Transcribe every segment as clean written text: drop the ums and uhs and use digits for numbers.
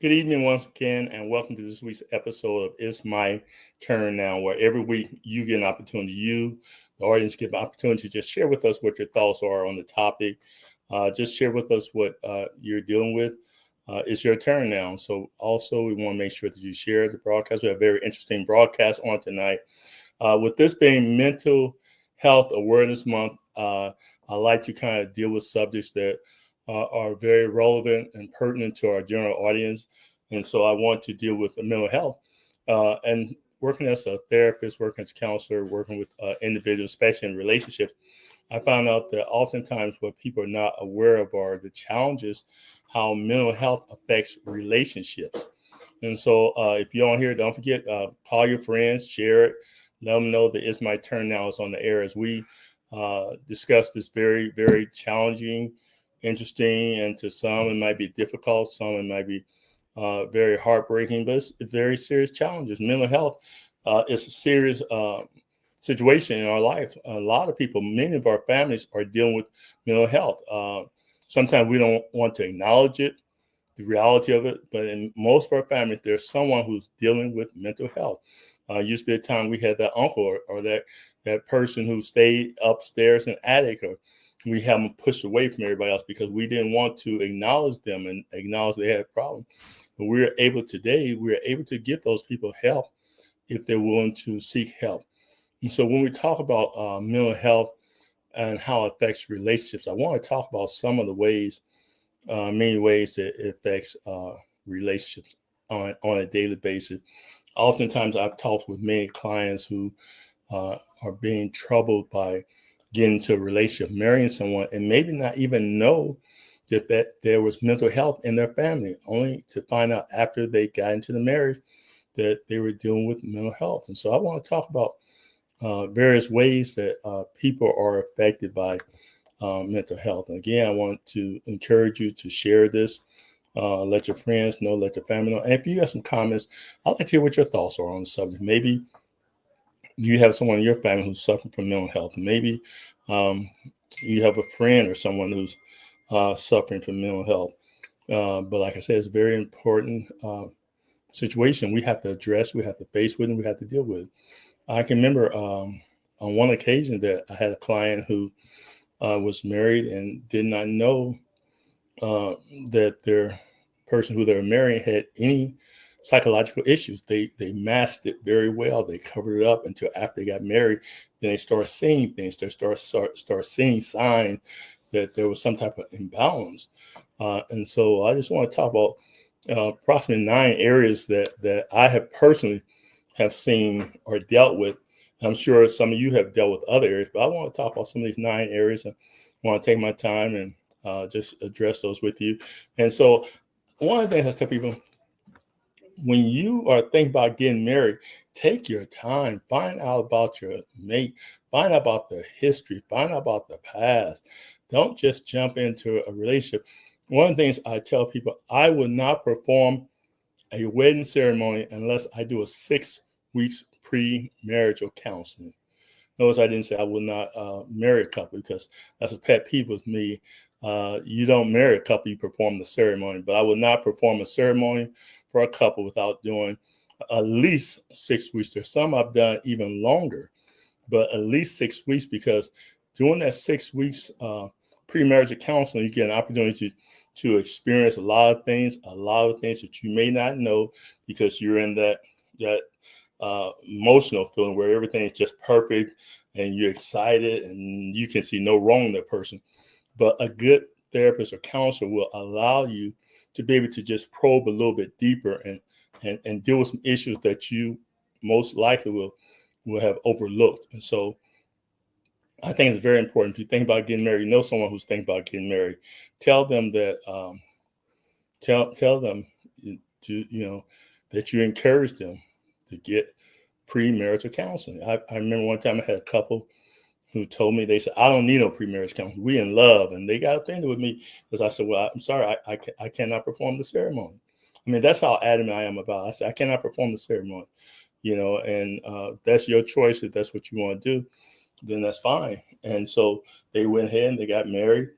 Good evening once again, and welcome to this week's episode of It's My Turn Now, where every week you get an opportunity, the audience, get an opportunity to just share with us what your thoughts are on the topic. Just share with us what you're dealing with. It's your turn now. So, also, we want to make sure that you share the broadcast. We have a very interesting broadcast on tonight. With this being Mental Health Awareness Month, I like to kind of deal with subjects that are very relevant and pertinent to our general audience. And so I want to deal with the mental health. And working as a therapist, working as a counselor, working with individuals, especially in relationships, I found out that oftentimes what people are not aware of are the challenges, how mental health affects relationships. And so if you're on here, don't forget, call your friends, share it, let them know that It's My Turn Now is on the air as we discuss this very, very challenging, interesting, and to some it might be difficult, some it might be very heartbreaking, but it's very serious challenges. Mental health is a serious situation in our life. A lot of people, many of our families are dealing with mental health. Sometimes we don't want to acknowledge it, the reality of it. But in most of our families, there's someone who's dealing with mental health. Used to be a time we had that uncle or that person who stayed upstairs in attic, or we have them pushed away from everybody else because we didn't want to acknowledge them and acknowledge they had a problem. But we're able to give those people help if they're willing to seek help. And so when we talk about mental health and how it affects relationships, I want to talk about some of the ways, many ways that it affects relationships on a daily basis. Oftentimes, I've talked with many clients who are being troubled by getting into a relationship, marrying someone, and maybe not even know that there was mental health in their family, only to find out after they got into the marriage that they were dealing with mental health. And so I want to talk about various ways that people are affected by mental health. And again, I want to encourage you to share this. Let your friends know, let your family know. And if you have some comments, I'd like to hear what your thoughts are on the subject. Maybe you have someone in your family who's suffering from mental health. Maybe um, you have a friend or someone who's suffering from mental health. But like I said, it's a very important situation we have to address, we have to face with, and we have to deal with. I can remember on one occasion that I had a client who was married and did not know uh, that their person who they were marrying had any psychological issues. They masked it very well. They covered it up until after they got married. Then they started seeing things. They start seeing signs that there was some type of imbalance. And so I just want to talk about approximately 9 areas that I have personally have seen or dealt with. I'm sure some of you have dealt with other areas, but I want to talk about some of these 9 areas. And I want to take my time and just address those with you. And so, one of the things I tell people, when you are thinking about getting married, take your time, find out about your mate, find out about the history, find out about the past. Don't just jump into a relationship. One of the things I tell people, I will not perform a wedding ceremony unless I do a 6 weeks pre-marital counseling. Notice I didn't say I will not marry a couple because that's a pet peeve with me. You don't marry a couple, you perform the ceremony. But I will not perform a ceremony for a couple without doing at least 6 weeks. There's some I've done even longer, but at least 6 weeks because during that 6 weeks pre-marriage counseling, you get an opportunity to experience a lot of things that you may not know because you're in that emotional feeling where everything is just perfect and you're excited and you can see no wrong in that person. But a good therapist or counselor will allow you to be able to just probe a little bit deeper and deal with some issues that you most likely will have overlooked. And so I think it's very important. If you think about getting married, you know someone who's thinking about getting married, tell them that tell them to that you encourage them to get premarital counseling. I remember one time I had a couple who told me, they said, I don't need no premarital counseling. We in love. And they got offended with me because I said, well, I'm sorry, I cannot perform the ceremony. I mean, that's how adamant I am about it. I said, I cannot perform the ceremony, and that's your choice. If that's what you want to do, then that's fine. And so they went ahead and they got married.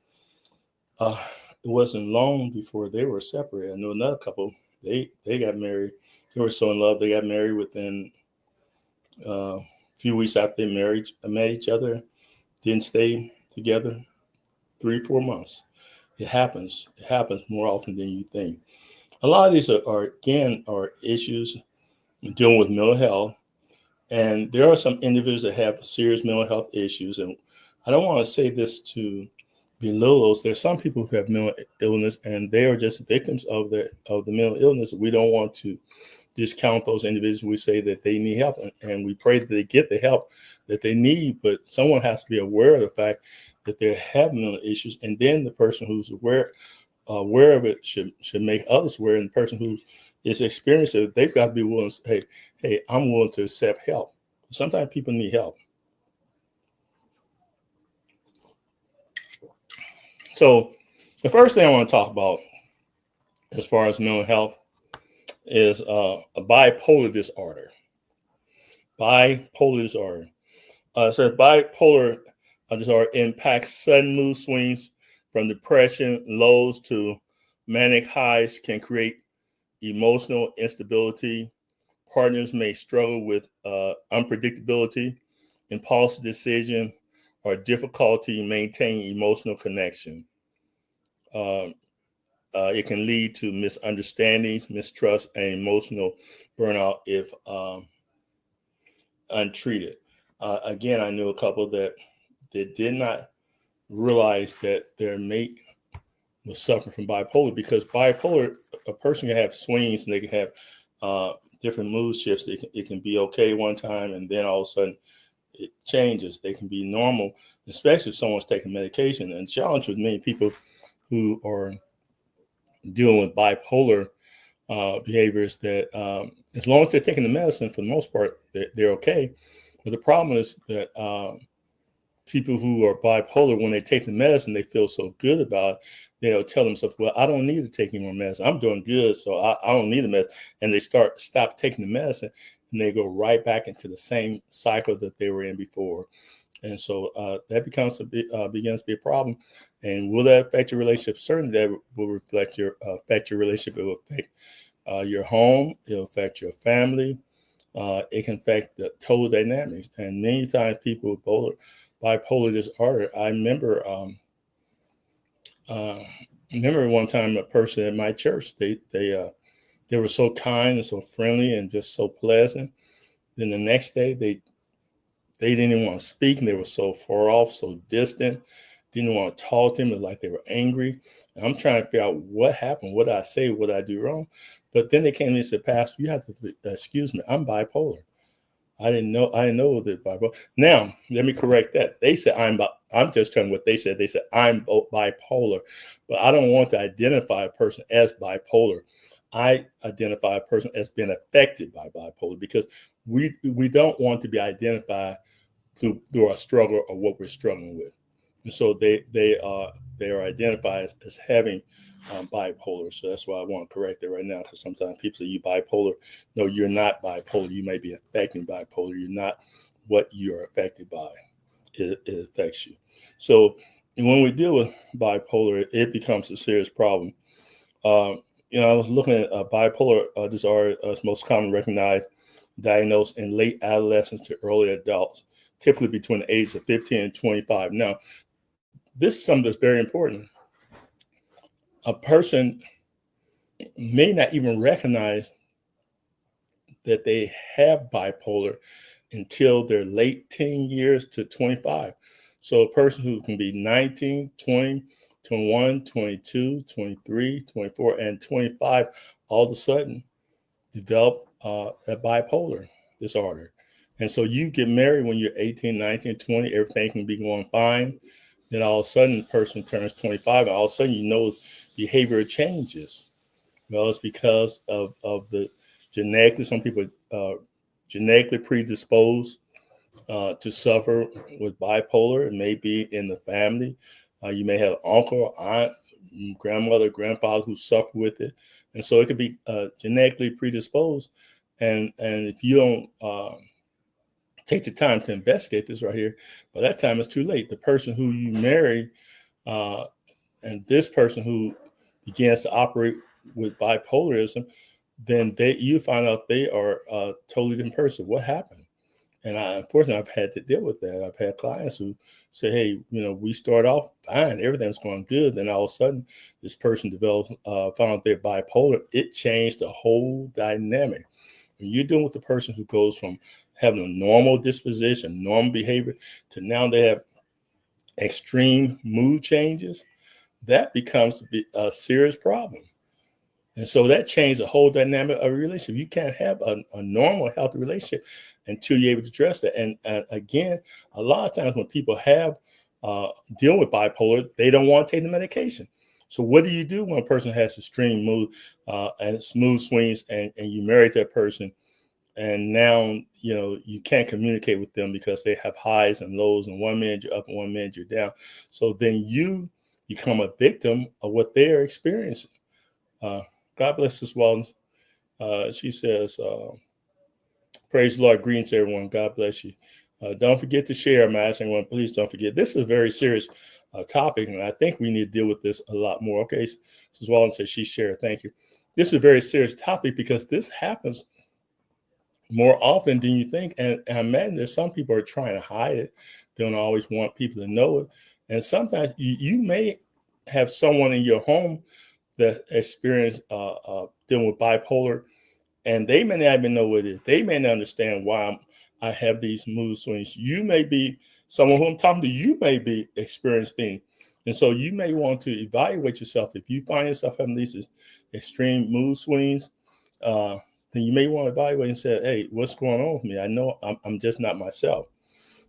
Uh, it wasn't long before they were separated. I know another couple They got married. They were so in love. They got married within a few weeks after they met each other. Didn't stay together 3 4 months. It happens. It happens more often than you think. A lot of these are issues dealing with mental health, and there are some individuals that have serious mental health issues. And I don't want to say this to belittle those. There's some people who have mental illness, and they are just victims of the mental illness. We don't want to discount those individuals. We say that they need help, and we pray that they get the help that they need. But someone has to be aware of the fact that they have mental issues, and then the person who's aware of it should make others aware. And the person who is experiencing it, they've got to be willing to say, hey, I'm willing to accept help. Sometimes people need help. So the first thing I want to talk about as far as mental health is a bipolar disorder. Bipolar disorder. So bipolar disorder impacts sudden mood swings from depression lows to manic highs, can create emotional instability. Partners may struggle with unpredictability, impulsive decision, or difficulty maintaining emotional connection. It can lead to misunderstandings, mistrust, and emotional burnout if untreated. Again, I knew a couple that did not realize that their mate was suffering from bipolar, because bipolar, a person can have swings and they can have different mood shifts. It can be okay one time, and then all of a sudden it changes. They can be normal, especially if someone's taking medication. And the challenge with many people who are dealing with bipolar behaviors that as long as they're taking the medicine, for the most part, they're okay. But the problem is that people who are bipolar, when they take the medicine, they feel so good about it, they'll tell themselves, well, I don't need to take any more medicine. I'm doing good, so I don't need the medicine. And they stop taking the medicine, and they go right back into the same cycle that they were in before. And so that begins to be a problem. And will that affect your relationship? Certainly, that will affect your relationship. It will affect your home. It will affect your family. It can affect the total dynamics. And many times, people with bipolar disorder. I remember one time a person at my church. They were so kind and so friendly and just so pleasant. Then the next day, they didn't even want to speak, and they were so far off, so distant. Didn't want to talk to them. It was like they were angry. And I'm trying to figure out what happened. What did I say? What did I do wrong? But then they came in and said, Pastor, you have to excuse me. I'm bipolar. I didn't know that bipolar. Now, let me correct that. They said I'm just telling what they said. They said I'm bipolar, but I don't want to identify a person as bipolar. I identify a person as being affected by bipolar, because we don't want to be identified through our struggle or what we're struggling with. And so they are identified as having bipolar. So that's why I want to correct it right now, because sometimes people say you bipolar. No, you're not bipolar. You may be affecting bipolar. You're not what you're affected by. It affects you. So when we deal with bipolar, it becomes a serious problem. I was looking at bipolar disorder as most commonly recognized, diagnosed in late adolescence to early adults, typically between the ages of 15 and 25. Now, this is something that's very important. A person may not even recognize that they have bipolar until their late teen years to 25. So a person who can be 19, 20, 21, 22, 23, 24, and 25 all of a sudden develop a bipolar disorder. And so you get married when you're 18, 19, 20, everything can be going fine. Then all of a sudden the person turns 25, and all of a sudden behavior changes. Well, it's because of the genetically, some people genetically predisposed to suffer with bipolar. It may be in the family. You may have uncle, aunt, grandmother, grandfather who suffer with it. And so it could be genetically predisposed. And if you don't take the time to investigate this right here, by that time it's too late. The person who you marry and this person who begins to operate with bipolarism, then you find out they are a totally different person. What happened? And unfortunately, I've had to deal with that. I've had clients who say, "Hey, we start off fine, everything's going good, then all of a sudden, this person develops, found out they're bipolar. It changed the whole dynamic." When you're dealing with the person who goes from having a normal disposition, normal behavior, to now they have extreme mood changes, that becomes to be a serious problem. And so that changed the whole dynamic of a relationship. You can't have a normal, healthy relationship until you're able to address that. And again, a lot of times when people have uh, deal with bipolar, they don't want to take the medication. So what do you do when a person has extreme mood and mood swings, and you marry that person, and now you can't communicate with them because they have highs and lows, and one minute you're up and one minute you're down. So then you become a victim of what they are experiencing. uh, God bless this Walton. She says, praise the Lord, greetings to everyone. God bless you. Don't forget to share. I'm asking everyone, please don't forget. This is a very serious topic, and I think we need to deal with this a lot more. Okay, Sis Walton says she shared. Thank you. This is a very serious topic because this happens more often than you think. And I imagine there's some people are trying to hide it. They don't always want people to know it. And sometimes you may have someone in your home that experience dealing with bipolar, and they may not even know what it is. They may not understand why I have these mood swings. You may be someone who I'm talking to. You may be experiencing, and so you may want to evaluate yourself. If you find yourself having these extreme mood swings, uh, then you may want to evaluate and say, "Hey, what's going on with me? I know I'm just not myself."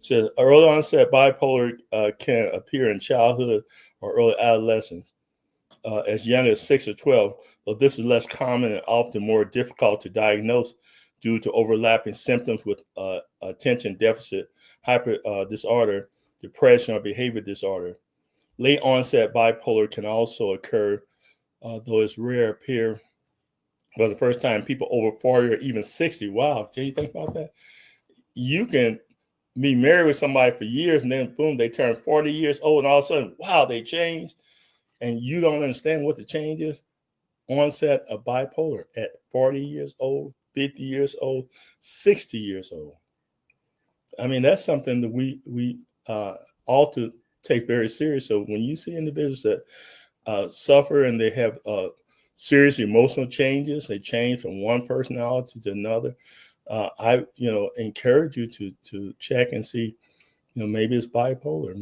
So early onset bipolar can appear in childhood or early adolescence, as young as 6 or 12, but this is less common and often more difficult to diagnose due to overlapping symptoms with attention deficit, hyper disorder, depression, or behavior disorder. Late onset bipolar can also occur, though it's rare, appear for the first time people over 40 or even 60. Wow, do you think about that? You can be married with somebody for years, and then boom, they turn 40 years old, and all of a sudden, wow, they changed, and you don't understand what the change is. Onset of bipolar at 40 years old, 50 years old, 60 years old. I mean, that's something that we ought to take very serious. So when you see individuals that suffer and they have serious emotional changes, they change from one personality to another. I encourage you to check and see. Maybe it's bipolar.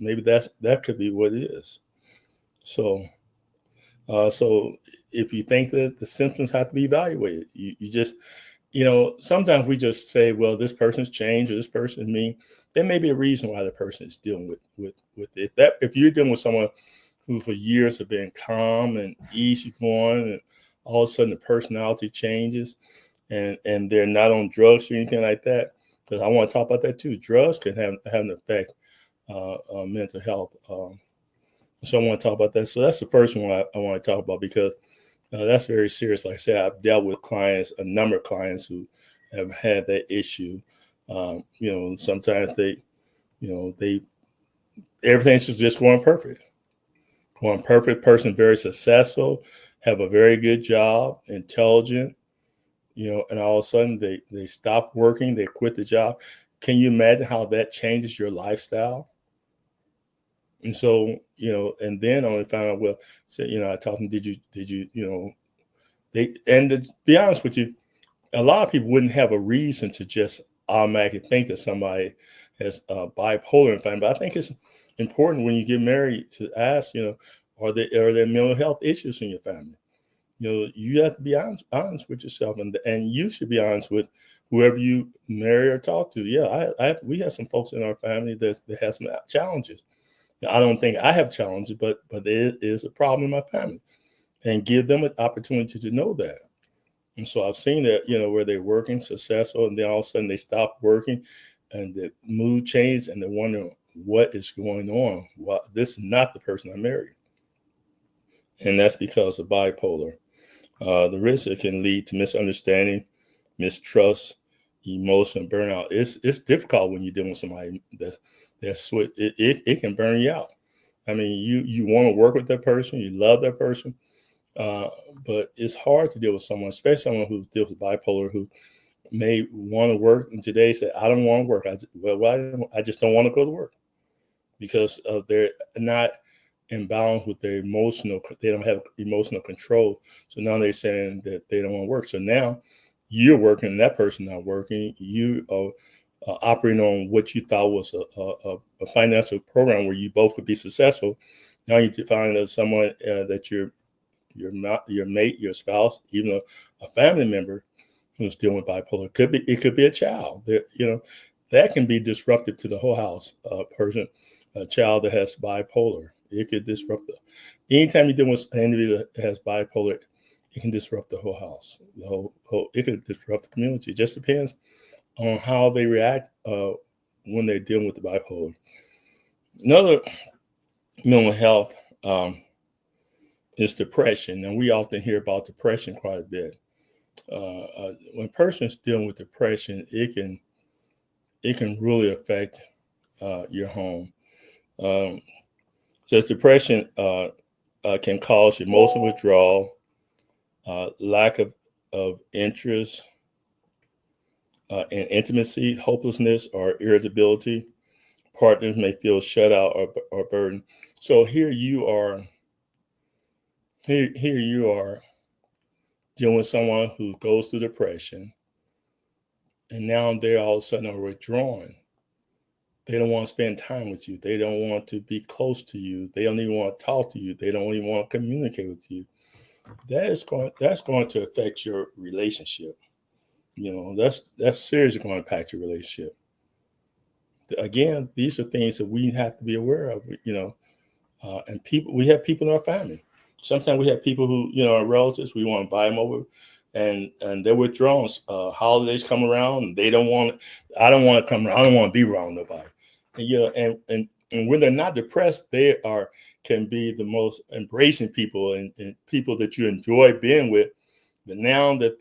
Maybe that could be what it is. So if you think that the symptoms have to be evaluated, you just, sometimes we just say, well, this person's changed or this person is mean. There may be a reason why the person is dealing with it. If you're dealing with someone who for years have been calm and easygoing, and all of a sudden the personality changes, and they're not on drugs or anything like that, because I want to talk about that too. Drugs can have an effect on mental health. So I want to talk about that. So that's the first one I want to talk about, because that's very serious. Like I said, I've dealt with a number of clients who have had that issue. Sometimes they everything's just going perfect. Person very successful, have a very good job, intelligent, and all of a sudden they stop working, they quit the job. Can you imagine how that changes your lifestyle? And so, and then I only found out, well, so, I told them, did you, and to be honest with you, a lot of people wouldn't have a reason to just automatically think that somebody has bipolar inflammation. But I think it's important when you get married to ask, are there mental health issues in your family? You have to be honest with yourself, and you should be honest with whoever you marry or talk to. Yeah, we have some folks in our family that has some challenges. I don't think I have challenges, but there is a problem in my family, and give them an opportunity to know that. And so I've seen that, where they're working successful, and then all of a sudden they stop working, and the mood changed, and they're wondering what is going on. Well, this is not the person I married, and that's because of bipolar. The risk it can lead to misunderstanding, mistrust, emotion, burnout. It's difficult when you're dealing with somebody that's it can burn you out. I mean, you want to work with that person, you love that person, But it's hard to deal with someone, especially someone who deals with bipolar, who may want to work and today say, I don't want to work. I just don't want to go to work because they're not in balance with their emotional, they don't have emotional control. So now they're saying that they don't want to work. So now you're working and that person not working. You are operating on what you thought was a financial program where you both could be successful. Now you find that someone that your mate, your spouse, even a family member who's dealing with bipolar, it could be a child. That can be disruptive to the whole house. A child that has bipolar, it could disrupt. Anytime you're dealing with an individual that has bipolar, it can disrupt the whole house. It could disrupt the community. It just depends on how they react when they're dealing with the bipolar. Another mental health is depression, and we often hear about depression quite a bit. When a person is dealing with depression, it can really affect your home. So depression can cause emotional withdrawal, lack of interest in intimacy, hopelessness, or irritability. Partners may feel shut out or burdened. So here you are dealing with someone who goes through depression, and now they're all of a sudden are withdrawn. They don't want to spend time with you. They don't want to be close to you. They don't even want to talk to you. They don't even want to communicate with you. That's going to affect your relationship. That's seriously going to impact your relationship. Again, these are things that we have to be aware of. And we have people in our family. Sometimes we have people who, are relatives. We want to buy them over, and they're withdrawn. Holidays come around, and they don't want. I don't want to come around. I don't want to be around nobody. And when they're not depressed, can be the most embracing people and people that you enjoy being with. But now that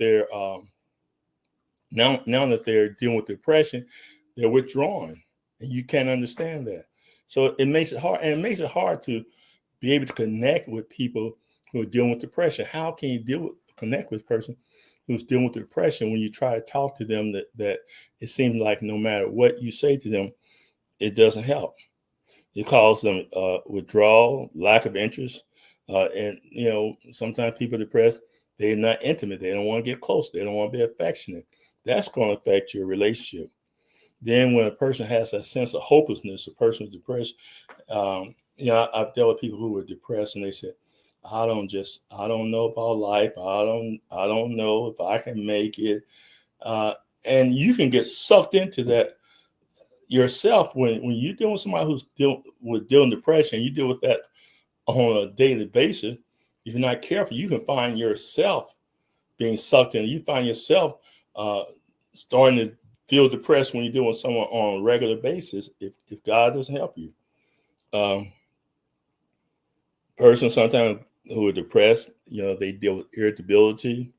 they're dealing with depression, they're withdrawn, and you can't understand that. So it makes it hard, and it makes it hard to be able to connect with people who are dealing with depression. How can you connect with a person who's dealing with depression when you try to talk to them that it seems like no matter what you say to them, it doesn't help. It causes them withdrawal, lack of interest. And, sometimes people are depressed, they're not intimate. They don't want to get close. They don't want to be affectionate. That's going to affect your relationship. Then when a person has a sense of hopelessness, a person is depressed. I've dealt with people who were depressed and they said, I don't know about life. I don't know if I can make it. And you can get sucked into that yourself when you're dealing with somebody who's dealing with depression. You deal with that on a daily basis. If you're not careful, you can find yourself being sucked in. You find yourself starting to feel depressed when you're dealing with someone on a regular basis if God doesn't help you. Persons sometimes who are depressed, they deal with irritability.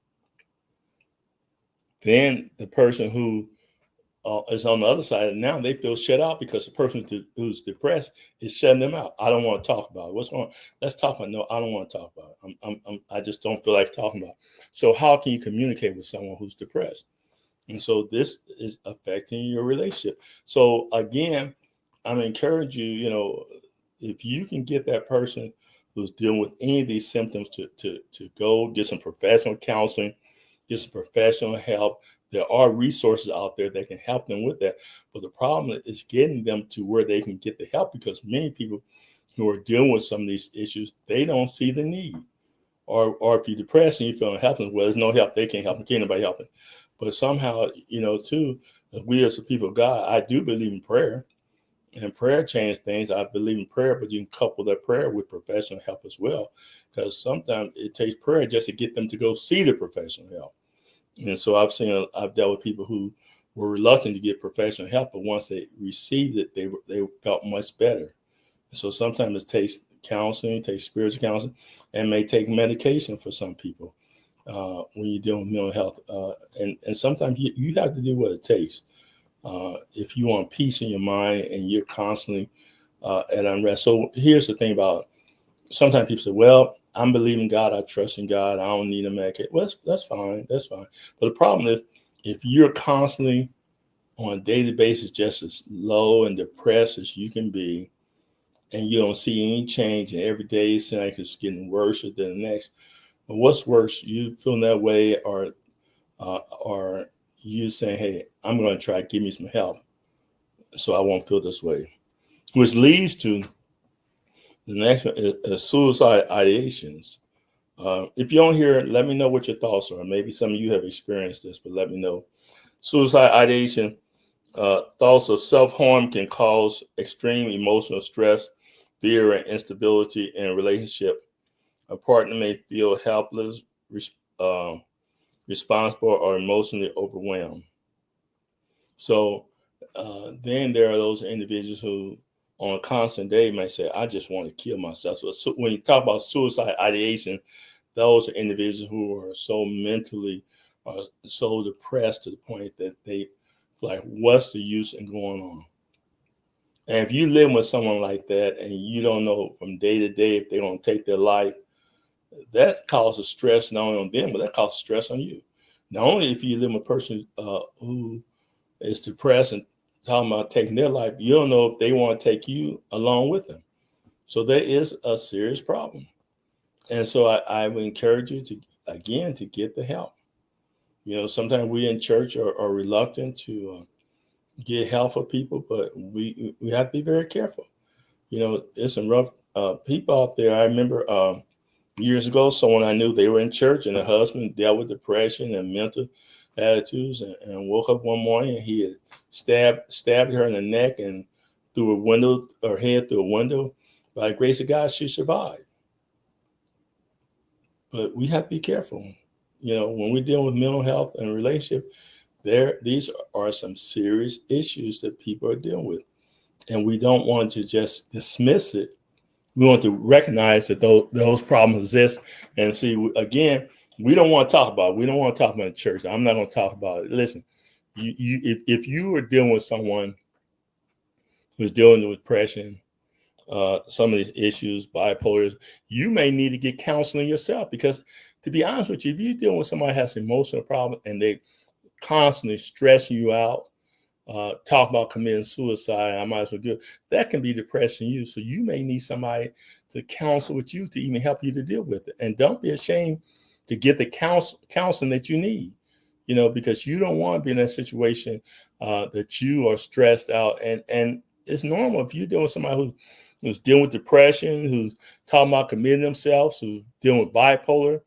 Then the person who is on the other side, now they feel shut out because the person who's depressed is shutting them out. I don't want to talk about it. What's going on? Let's talk about it. No, I don't want to talk about it. I just don't feel like talking about it. So how can you communicate with someone who's depressed? And so this is affecting your relationship. So again, I'm encouraging you, if you can get that person who's dealing with any of these symptoms to go get some professional counseling, get some professional help. There are resources out there that can help them with that. But the problem is getting them to where they can get the help, because many people who are dealing with some of these issues, they don't see the need. Or if you're depressed and you feel helpless, well, there's no help. They can't help. Can't nobody help them. But somehow, too, we as the people of God, I do believe in prayer. And prayer changes things. I believe in prayer, but you can couple that prayer with professional help as well. Because sometimes it takes prayer just to get them to go see the professional help. And so I've dealt with people who were reluctant to get professional help, but once they received it, they felt much better. And so sometimes it takes counseling, it takes spiritual counseling, and may take medication for some people when you're dealing with mental health. And sometimes you have to do what it takes. If you want peace in your mind and you're constantly at unrest. So here's the thing about, sometimes people say, well, I'm believing God, I trust in God, I don't need a Medicaid. Well, that's fine. That's fine. But the problem is if you're constantly on a daily basis just as low and depressed as you can be, and you don't see any change, and every day it seems like it's getting worse than the next. But what's worse, you feeling that way, or you saying, "Hey, I'm going to try to give me some help, so I won't feel this way," which leads to the next one is suicide ideations. If you don't hear it, let me know what your thoughts are. Maybe some of you have experienced this, but let me know. Suicide ideation, thoughts of self-harm can cause extreme emotional stress, fear, and instability in a relationship. A partner may feel helpless, uh, responsible, or emotionally overwhelmed. So then there are those individuals who, on a constant day, might say, "I just want to kill myself." So when you talk about suicide ideation, those are individuals who are so mentally, so depressed to the point that they feel like, "What's the use in going on?" And if you live with someone like that and you don't know from day to day if they're going to take their life, that causes stress not only on them, but that causes stress on you. Not only if you live with a person who is depressed and talking about taking their life, you don't know if they want to take you along with them. So there is a serious problem. And so I would encourage you to, again, to get the help. Sometimes we in church are reluctant to get help for people, but we have to be very careful. There's some rough people out there. I remember years ago, someone I knew, they were in church and the husband dealt with depression and mental attitudes, and woke up one morning and he had stabbed her in the neck and through a window, her head through a window. By the grace of God, she survived. But we have to be careful. When we're dealing with mental health and relationship, these are some serious issues that people are dealing with. And we don't want to just dismiss it. We want to recognize that those problems exist and see, again, we don't want to talk about it. We don't want to talk about the church. I'm not going to talk about it. Listen, if you are dealing with someone who's dealing with depression, some of these issues, bipolar, you may need to get counseling yourself, because to be honest with you, if you're dealing with somebody who has an emotional problem and they constantly stressing you out, talk about committing suicide, I might as well do it. That can be depressing you. So you may need somebody to counsel with you to even help you to deal with it. And don't be ashamed to get the counseling that you need, because you don't want to be in that situation that you are stressed out. And it's normal if you're dealing with somebody who's dealing with depression, who's talking about committing themselves, who's dealing with bipolar,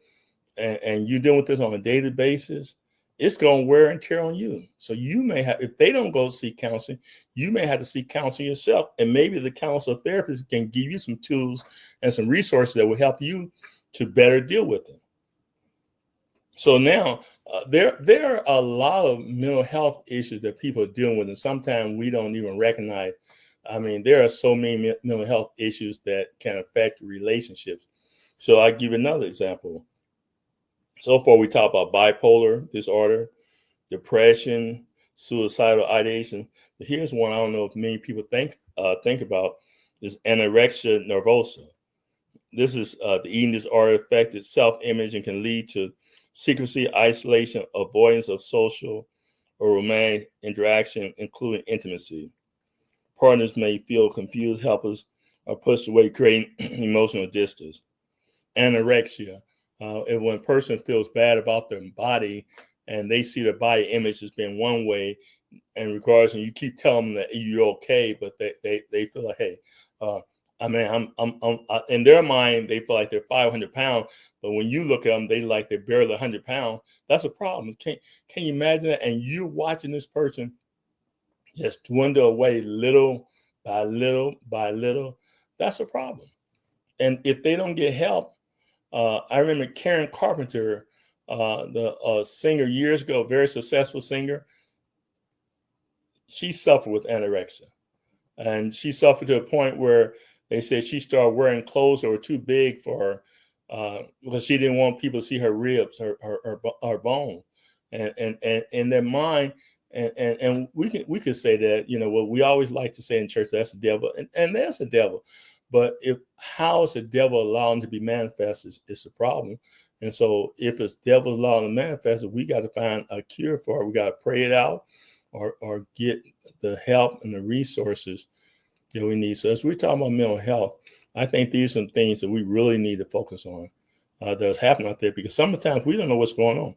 and you're dealing with this on a daily basis. It's going to wear and tear on you. So you may have, if they don't go seek counseling, you may have to seek counseling yourself. And maybe the counselor therapist can give you some tools and some resources that will help you to better deal with them. So now there are a lot of mental health issues that people are dealing with, and sometimes we don't even recognize. I mean, there are so many mental health issues that can affect relationships. So I'll give you another example. So far, we talked about bipolar disorder, depression, suicidal ideation. But here's one I don't know if many people think about, is anorexia nervosa. This is the eating disorder affected self-image and can lead to secrecy, isolation, avoidance of social or romantic interaction, including intimacy. Partners may feel confused, helpless, or pushed away, creating emotional distance. Anorexia, if when a person feels bad about their body and they see their body image as being one way, and regardless, and you keep telling them that you're okay, but they feel like, hey, I mean, in their mind, they feel like they're 500 pounds, but when you look at them, they like they're barely 100 pounds. That's a problem. Can you imagine that? And you're watching this person just dwindle away little by little by little. That's a problem. And if they don't get help, I remember Karen Carpenter, the singer years ago, very successful singer. She suffered with anorexia, and she suffered to a point where they said she started wearing clothes that were too big for her, because she didn't want people to see her ribs, her bone, and in their mind. And we could say that, what we always like to say in church, that's the devil, and that's the devil. But if how is the devil allowing to be manifested is the problem. And so if it's devil allowing to manifest it, we got to find a cure for it. We got to pray it out or get the help and the resources that we need. So as we talk about mental health, I think these are some things that we really need to focus on that's happening out there, because sometimes we don't know what's going on.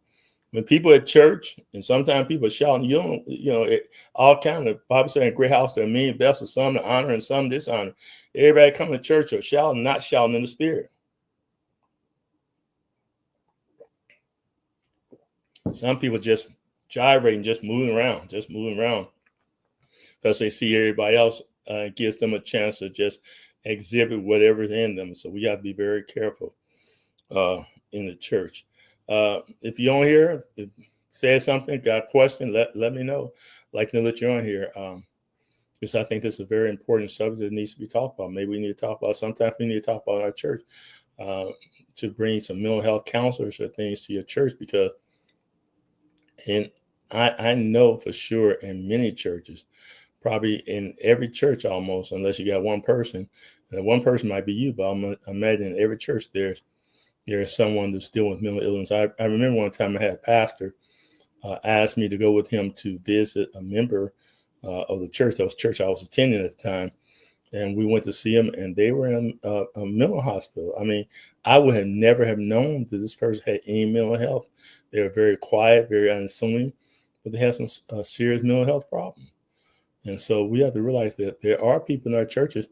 When people at church, and sometimes people are shouting, all kind of, Bible saying, great house, there are many vessels, some to honor and some dishonor. Everybody coming to church are shouting, not shouting in the spirit. Some people just gyrating, just moving around because they see everybody else gives them a chance to just exhibit whatever's in them. So we have to be very careful in the church. If you're on here, if say something, got a question, let me know. I'd like to know that you're on here. Because I think this is a very important subject that needs to be talked about. Maybe we need to talk about, sometimes we need to talk about in our church to bring some mental health counselors or things to your church, because I know for sure in many churches, probably in every church almost, unless you got one person, and one person might be you, but I'm imagining in every church there's someone that's dealing with mental illness. I remember one time I had a pastor asked me to go with him to visit a member of the church. That was church I was attending at the time. And we went to see them, and they were in a mental hospital. I mean, I would have never have known that this person had any mental health. They were very quiet, very unassuming, but they had some serious mental health problems. And so we have to realize that there are people in our churches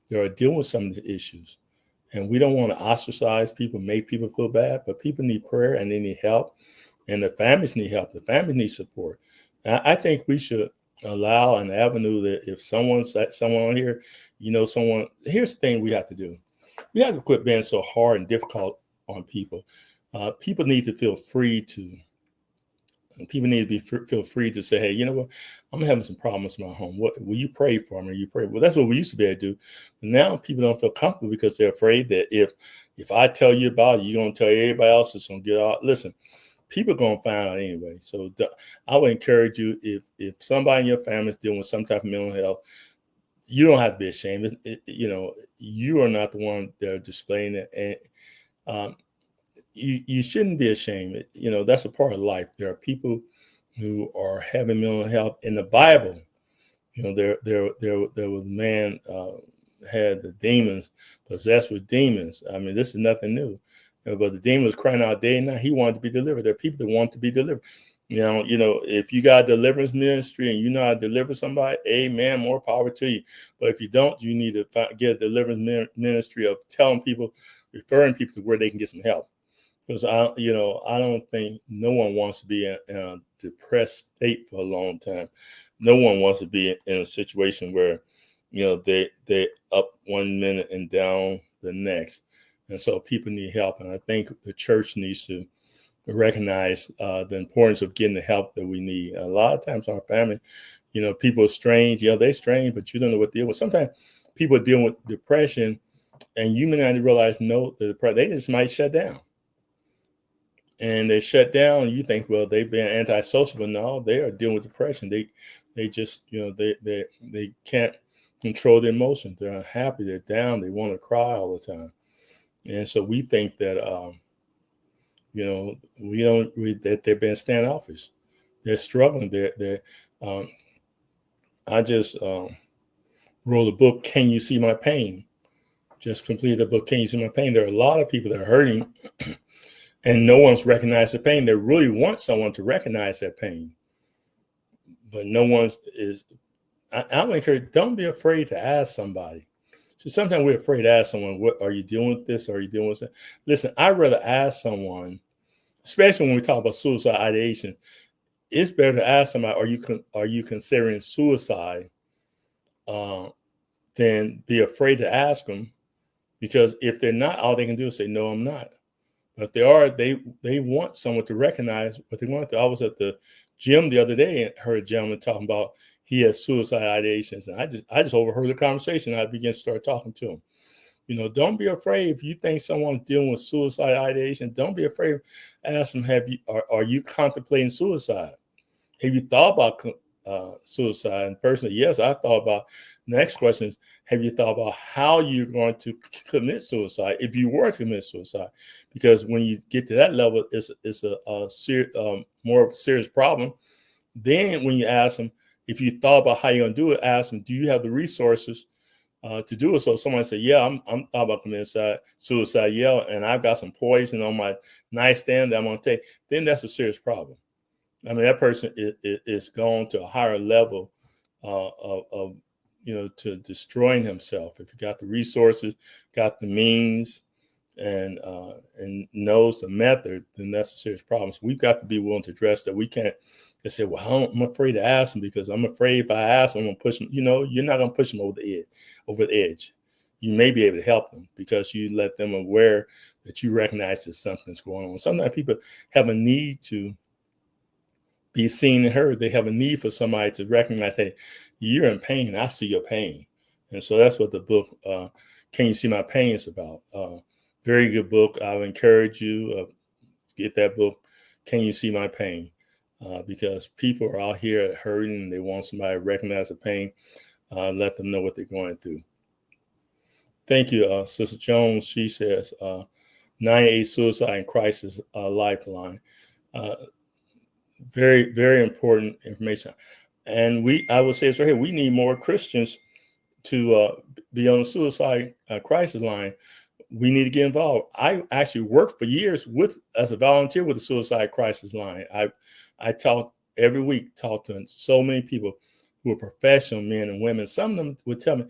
that are dealing with some of the issues. And we don't want to ostracize people, make people feel bad, but people need prayer and they need help. And the families need help. The families need support. I think we should allow an avenue that if someone on here, someone, here's the thing we have to do. We have to quit being so hard and difficult on people. People need to feel free to feel free to say, hey, you know what, I'm having some problems in my home. What will you pray for me? You pray. Well, that's what we used to be able to do. But now people don't feel comfortable because they're afraid that if I tell you about it, you're gonna tell everybody else it's gonna get out. Listen, people are gonna find out anyway. So I would encourage you, if somebody in your family is dealing with some type of mental health, you don't have to be ashamed. You are not the one that are displaying it, and you shouldn't be ashamed. That's a part of life. There are people who are having mental health in the Bible. There was a man had the demons, possessed with demons. I mean, this is nothing new. But the demon was crying out day and night. He wanted to be delivered. There are people that want to be delivered. If you got a deliverance ministry and you know how to deliver somebody, amen, more power to you. But if you don't, you need to get a deliverance ministry of telling people, referring people to where they can get some help. Because I don't think no one wants to be in a depressed state for a long time. No one wants to be in a situation where, they up one minute and down the next. And so people need help. And I think the church needs to recognize the importance of getting the help that we need. A lot of times our family, people are strange. They're strange, but you don't know what they're dealing with. Sometimes people are dealing with depression and you may not realize, they just might shut down. And they shut down and you think, well, they've been antisocial, but no, they are dealing with depression. They just, they can't control their emotions. They're unhappy, they're down, they want to cry all the time. And so we think that, that they're being standoffish. They're struggling. I just wrote a book, Can You See My Pain? Just completed the book, Can You See My Pain? There are a lot of people that are hurting and no one's recognized the pain. They really want someone to recognize that pain. But no one's is. I would encourage, don't be afraid to ask somebody. So sometimes we're afraid to ask someone, what are you doing with this? Are you doing with that? Listen, I'd rather ask someone, especially when we talk about suicide ideation, it's better to ask somebody, are you considering suicide, than be afraid to ask them, because if they're not, all they can do is say, no, I'm not. But if they are, they want someone to recognize what they want. I was at the gym the other day and heard a gentleman talking about he has suicide ideations, and I just overheard the conversation. I began to start talking to him. Don't be afraid if you think someone's dealing with suicide ideation. Don't be afraid. Ask them, are you contemplating suicide? Have you thought about suicide? And personally, yes, I thought about Next question is, have you thought about how you're going to commit suicide if you were to commit suicide? Because when you get to that level, it's a more of a serious problem. Then when you ask them, if you thought about how you're going to do it, ask them, do you have the resources to do it? So someone say, yeah, I'm thought about committing suicide, yeah, and I've got some poison on my nightstand that I'm going to take. Then that's a serious problem. I mean, that person is gone to a higher level of to destroying himself. If you got the resources, got the means, and knows the method, then that's a serious problem. So we've got to be willing to address that. We can't just say, well, I'm afraid to ask him because I'm afraid if I ask him, I'm going to push him. You're not going to push him over the edge. You may be able to help them because you let them aware that you recognize that something's going on. Sometimes people have a need to be seen and heard. They have a need for somebody to recognize, hey, you're in pain. I see your pain. And so that's what the book, Can You See My Pain, is about. Very good book. I would encourage you to get that book, Can You See My Pain? Because people are out here hurting and they want somebody to recognize the pain, let them know what they're going through. Thank you, Sister Jones. She says, 988 Suicide and Crisis Lifeline. Very, very important information. And I would say it's right here, we need more Christians to be on the suicide crisis line. We need to get involved. I actually worked for years as a volunteer with the suicide crisis line. I talk every week, talk to so many people who are professional men and women. Some of them would tell me,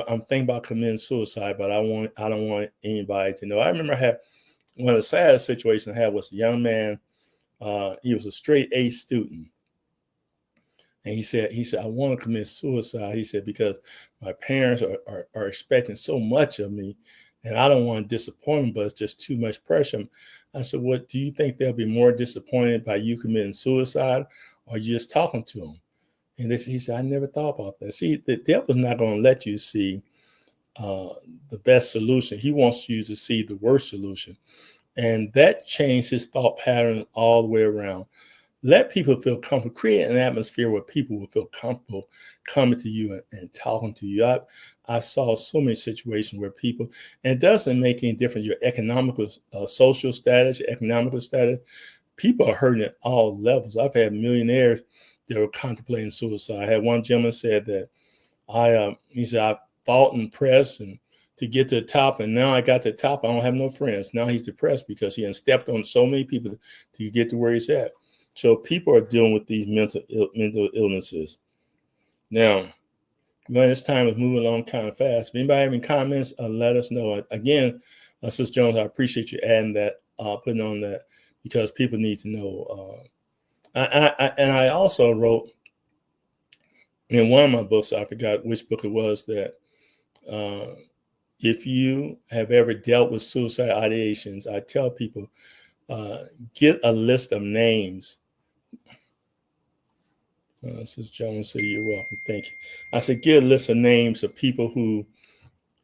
I'm thinking about committing suicide, but I don't want anybody to know. I remember I had one of the saddest situations I had was a young man. He was a straight A student. And he said, I want to commit suicide. He said, because my parents are expecting so much of me and I don't want to disappoint them, but it's just too much pressure. I said, what do you think they'll be more disappointed by you committing suicide or you just talking to them? And he said, I never thought about that. See, the devil's not going to let you see the best solution. He wants you to see the worst solution. And that changed his thought pattern all the way around. Let people feel comfortable. Create an atmosphere where people will feel comfortable coming to you and talking to you. I saw so many situations where people, and it doesn't make any difference, your economical, social status, your economical status, people are hurting at all levels. I've had millionaires that were contemplating suicide. I had one gentleman said that he said, I fought and pressed and to get to the top, and now I got to the top, I don't have no friends. Now he's depressed because he has stepped on so many people to get to where he's at. So people are dealing with these mental illnesses. Now, this time is moving along kind of fast. If anybody have any comments, let us know. Again, Sister Jones, I appreciate you adding that, putting on that, because people need to know. And I also wrote in one of my books, I forgot which book it was, that if you have ever dealt with suicide ideations, I tell people, get a list of names. Sister Jones said, you're welcome. Thank you. I said, get a list of names of people who,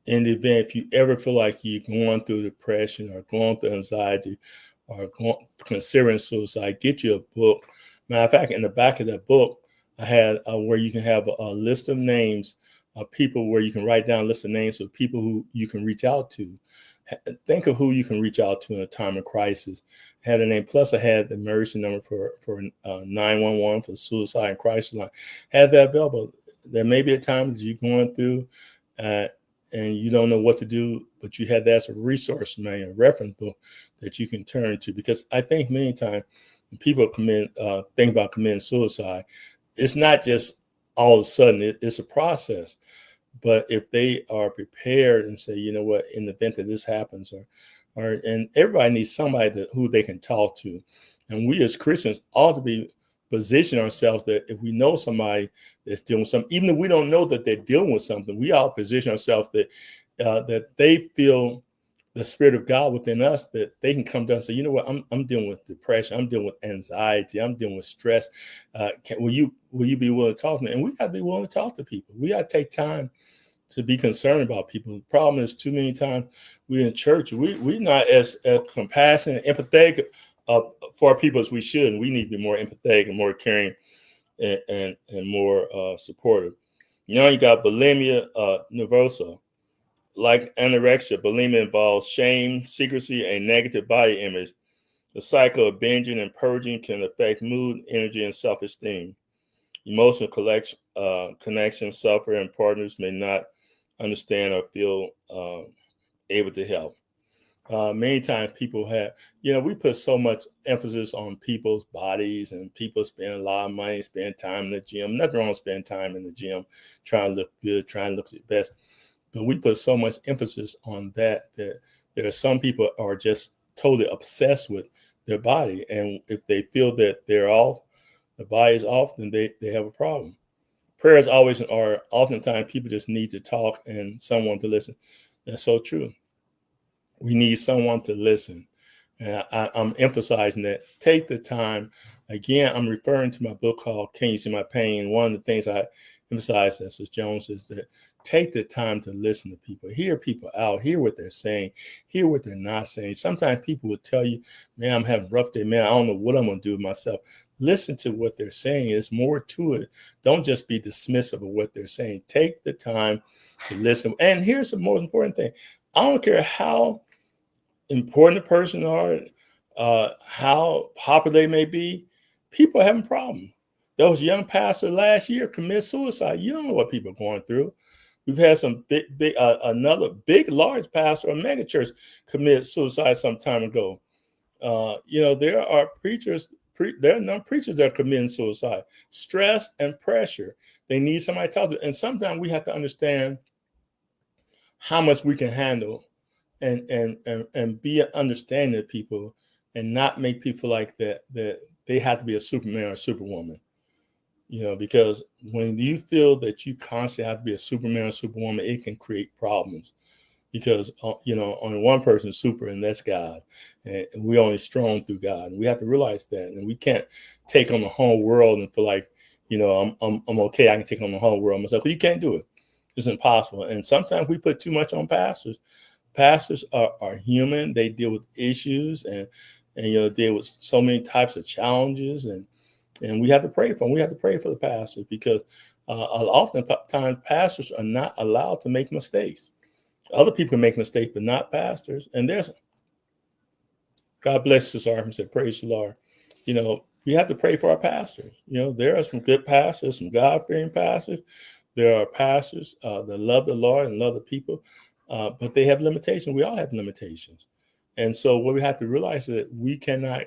in the event, if you ever feel like you're going through depression or going through anxiety or considering suicide, get you a book. Matter of fact, in the back of that book, I had where you can have a list of names of people where you can write down a list of names of people who you can reach out to. Think of who you can reach out to in a time of crisis. I had a name, plus I had the emergency number for 911 for suicide and crisis line. Had that available. There may be a time that you're going through and you don't know what to do, but you had that as a resource manual, a reference book that you can turn to. Because I think many times when people think about committing suicide, it's not just all of a sudden, it's a process. But if they are prepared and say, you know what, in the event that this happens, and everybody needs somebody who they can talk to. And we as Christians ought to be position ourselves that if we know somebody that's dealing with something, even if we don't know that they're dealing with something, we ought to position ourselves that that they feel the Spirit of God within us, that they can come down and say, you know what, I'm dealing with depression, I'm dealing with anxiety, I'm dealing with stress. Will you be willing to talk to me? And we got to be willing to talk to people. We got to take time to be concerned about people. The problem is too many times we in church, we're not as compassionate, empathetic for our people as we should. And we need to be more empathetic and more caring and more supportive. Now you got bulimia nervosa. Like anorexia, bulimia involves shame, secrecy, and negative body image. The cycle of binging and purging can affect mood, energy, and self-esteem. Emotional connection suffer, and partners may not understand or feel able to help. Many times people have, we put so much emphasis on people's bodies, and people spend a lot of money, spend time in the gym. Nothing wrong with spending time in the gym, trying to look good, trying to look their best. But we put so much emphasis on that there are some people are just totally obsessed with their body. And if they feel that they're off, the body is off, then they have a problem. Prayers always are oftentimes people just need to talk and someone to listen. That's so true. We need someone to listen. And I'm emphasizing that. Take the time. Again, I'm referring to my book called Can You See My Pain? One of the things I emphasize, Mrs. Jones, is that take the time to listen to people, hear people out, hear what they're saying, hear what they're not saying. Sometimes people will tell you, man, I'm having a rough day, man, I don't know what I'm going to do with myself. Listen to what they're saying. There's more to it. Don't just be dismissive of what they're saying. Take the time to listen. And here's the most important thing. I don't care how important a person are, how popular they may be, people are having problems. There was a young pastor last year commit suicide. You don't know what people are going through. We've had some another big, large pastor, a mega church, commit suicide some time ago. There are preachers, there are no preachers that are committing suicide. Stress and pressure. They need somebody to talk to. And sometimes we have to understand how much we can handle and be an understanding of people, and not make people like that they have to be a Superman or a Superwoman. Because when you feel that you constantly have to be a Superman or Superwoman, it can create problems. Because only one person is super, and that's God, and we're only strong through God. And we have to realize that, and we can't take on the whole world and feel like, I'm okay. I can take on the whole world myself. You can't do it. It's impossible. And sometimes we put too much on pastors. Pastors are human. They deal with issues and deal with so many types of challenges, and we have to pray for them. We have to pray for the pastors, because oftentimes pastors are not allowed to make mistakes. Other people can make mistakes, but not pastors. And God bless this arm and said, praise the Lord. We have to pray for our pastors. There are some good pastors, some God-fearing pastors. There are pastors that love the Lord and love the people, but they have limitations. We all have limitations. And so what we have to realize is that we cannot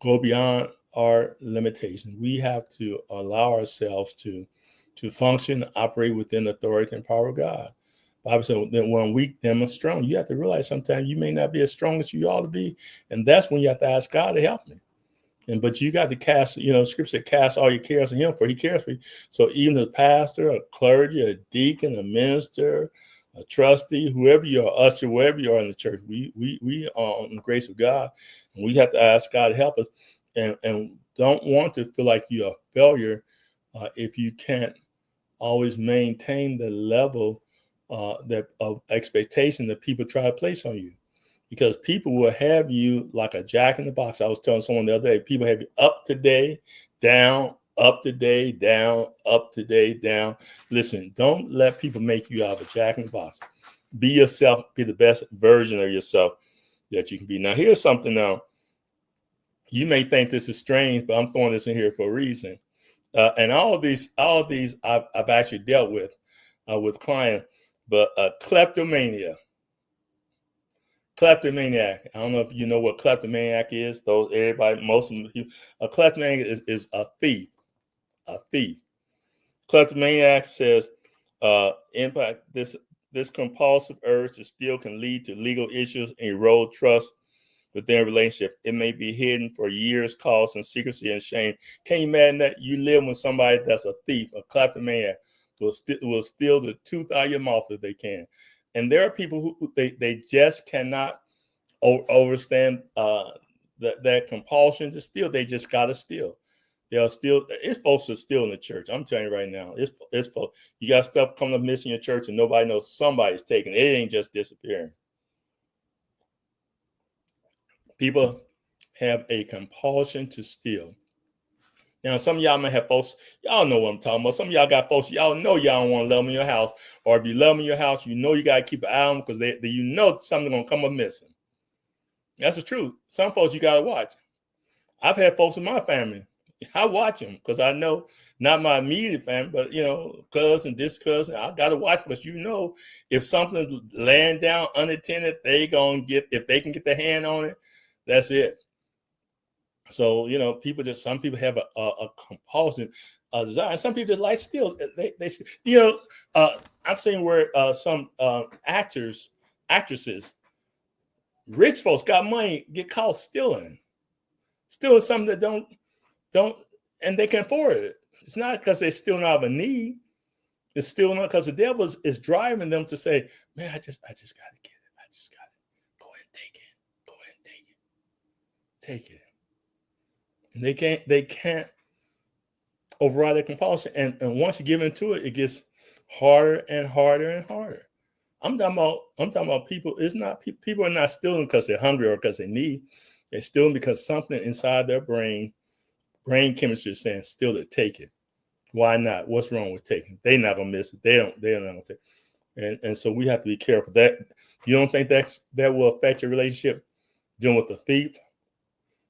go beyond our limitations. We have to allow ourselves to function, operate within the authority and power of God. Bible said that when weak, then I'm strong. You have to realize sometimes you may not be as strong as you ought to be. And that's when you have to ask God to help me. But you got to cast, scripture said, cast all your cares on him, for he cares for you. So even a pastor, a clergy, a deacon, a minister, a trustee, whoever you are, usher, wherever you are in the church, we are on the grace of God. And we have to ask God to help us, and don't want to feel like you're a failure if you can't always maintain the level that of expectation that people try to place on you. Because people will have you like a jack in the box. I was telling someone the other day, people have you up today, down, up today, down, up today, down. Listen, don't let people make you out of a jack in the box. Be yourself, be the best version of yourself that you can be. Now, here's something now. You may think this is strange, but I'm throwing this in here for a reason. And all of these I've actually dealt with clients, but kleptomania. Kleptomaniac. I don't know if you know what kleptomaniac is. Those everybody, most of them, a kleptomaniac is a thief. A thief. Kleptomaniac says, impact this compulsive urge to steal can lead to legal issues and erode trust within a relationship. It may be hidden for years, causing secrecy and shame. Can you imagine that you live with somebody that's a thief, a kleptomaniac, will steal the tooth out of your mouth if they can. And there are people who they just cannot overstand that compulsion to steal. They just got to steal. They'll steal. It's folks that steal in the church. I'm telling you right now. It's folks. You got stuff coming up missing in your church, and nobody knows somebody's taking it. It ain't just disappearing. People have a compulsion to steal. Now, some of y'all may have folks, y'all know what I'm talking about. Some of y'all got folks, y'all know y'all don't want to let them in your house. Or if you let them in your house, you know you got to keep an eye on them because you know something going to come up missing. That's the truth. Some folks you got to watch. I've had folks in my family. I watch them because I know not my immediate family, but, cousin, this cousin, I got to watch because if something's laying down unattended, if they can get their hand on it, that's it. So, some people have a compulsion desire. Some people just like steal. I've seen where some actresses, rich folks got money, get caught stealing something that don't, and they can afford it. It's not because they're stealing out of a need. It's still not because the devil is driving them to say, man, I just got to get it. I just got it. Go ahead and take it. Go ahead and take it. And they can't override their compulsion. And once you give into it, it gets harder and harder and harder. I'm talking about people. It's not people are not stealing because they're hungry or because they need. They're stealing because something inside their brain chemistry is saying, steal it, take it. Why not? What's wrong with taking? They're not gonna miss it. They're not gonna take it. And so we have to be careful. That you don't think that will affect your relationship dealing with a thief?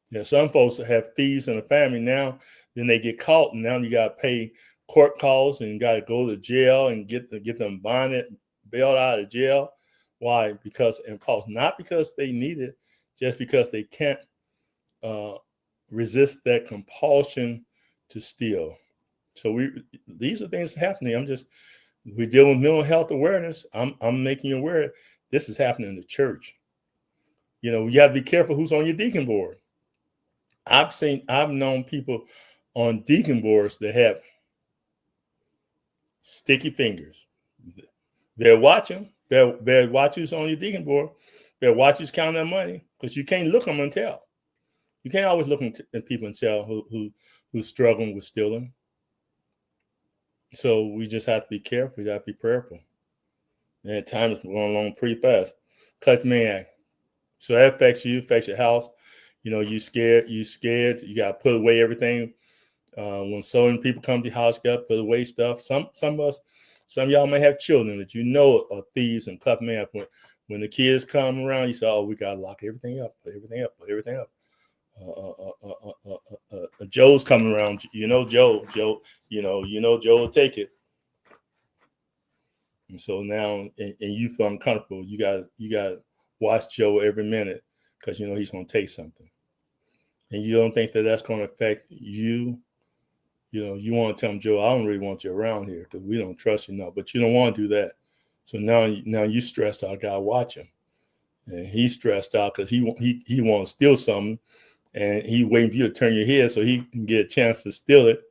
Yeah, some folks have thieves in the family now, then they get caught, and now you gotta pay court costs and you gotta go to jail and get them bonded, bailed out of jail. Why? Because impulse, not because they need it, just because they can't resist that compulsion to steal. So these are things happening. We're dealing with mental health awareness. I'm making you aware this is happening in the church. You got to be careful who's on your deacon board. I've known people on deacon boards that have sticky fingers. They'll watch them. They'll watch who's on your deacon board. They'll watch who's counting their money because you can't look them and tell. You can't always look at people and tell who's struggling with stealing. So we just have to be careful. We have to be prayerful. And time is going along pretty fast. Clutch Maniac. So that affects you, affects your house. You scared. You got to put away everything. When so many people come to your house, you got to put away stuff. Some of y'all may have children that are thieves and Clutch Maniac. When the kids come around, you say, "Oh, we got to lock everything up, put everything up, put everything up." Joe's coming around. Joe. Joe will take it. And so now, and you feel uncomfortable. You got to watch Joe every minute because he's going to take something, and you don't think that that's going to affect you. You want to tell him, Joe, I don't really want you around here because we don't trust you now. But you don't want to do that. So now you stressed out. Got to watch him, and he's stressed out because he wants to steal something, and he waiting for you to turn your head so he can get a chance to steal it.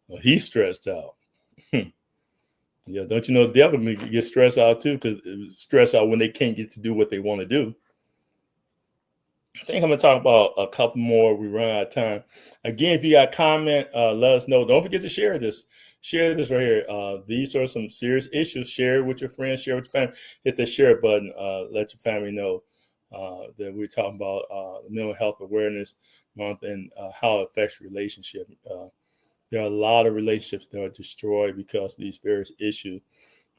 Well, he's stressed out. Yeah, don't you know the devil get stressed out too? Because stressed out when they can't get to do what they want to do. I think I'm gonna talk about a couple more. We run out of time. Again, if you got a comment, let us know. Don't forget to share this. Share this right here. These are some serious issues. Share it with your friends. Share it with your family. Hit the share button. Let your family know that we're talking about mental health awareness month and how it affects relationship. There are a lot of relationships that are destroyed because of these various issues.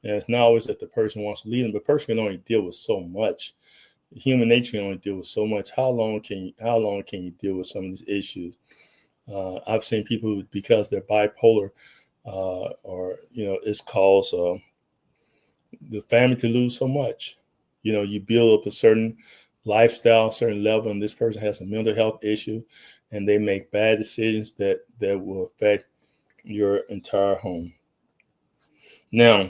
And it's not always that the person wants to leave them, but the person can only deal with so much. Human nature can only deal with so much. How long can you deal with some of these issues? I've seen people because they're bipolar, or it's caused the family to lose so much. You build up a certain lifestyle, certain level, and this person has a mental health issue, and they make bad decisions that will affect your entire home. Now,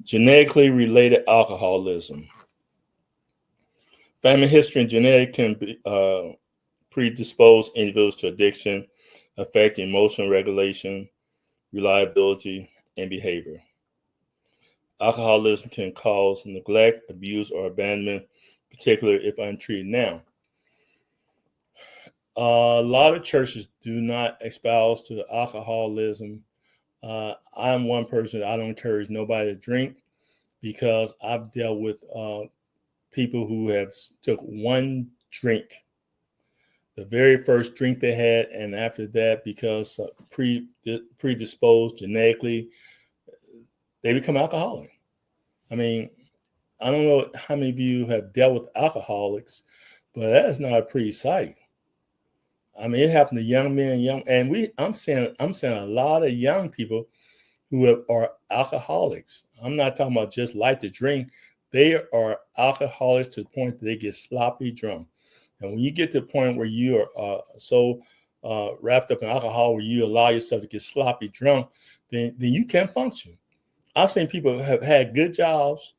genetically related alcoholism. Family history and genetic can predispose individuals to addiction, affect emotional regulation, reliability, and behavior. Alcoholism can cause neglect, abuse, or abandonment, particularly if untreated. Now, a lot of churches do not espouse to alcoholism. I'm one person, I don't encourage nobody to drink because I've dealt with people who have took one drink the very first drink they had, and after that, because predisposed genetically, they become alcoholic. I mean, I don't know how many of you have dealt with alcoholics, but that is not a pretty sight. I mean, it happened to young men, and I'm saying a lot of young people are alcoholics. I'm not talking about just like to drink. They are alcoholics to the point that they get sloppy drunk. And when you get to the point where you are so wrapped up in alcohol, where you allow yourself to get sloppy drunk, then you can't function. I've seen people have had good jobs,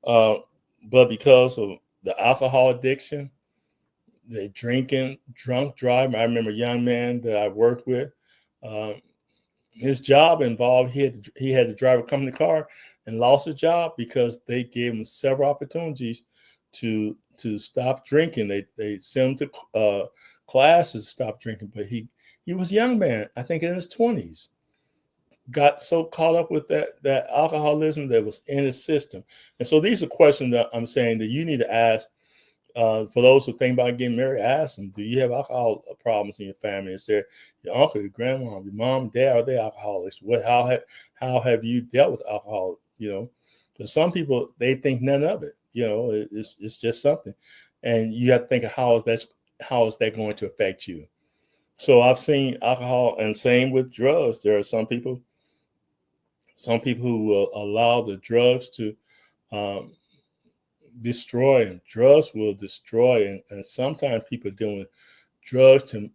uh, but because of the alcohol addiction, they drinking, drunk driving. I remember a young man that I worked with. Um, his job involved he had to drive a company car and lost his job because they gave him several opportunities to stop drinking. They sent him to classes to stop drinking, but he was a young man, I think in his 20s, got so caught up with that alcoholism that was in his system. And so these are questions that I'm saying that you need to ask. For those who think about getting married, ask them, do you have alcohol problems in your family? Is there your uncle, your grandma, your mom, dad, are they alcoholics? How have you dealt with alcohol? Because some people, they think none of it. It's just something. And you have to think of how is that going to affect you? So I've seen alcohol, and same with drugs. There are some people who will allow the drugs to um, destroy them. Drugs will destroy, and sometimes people are doing drugs to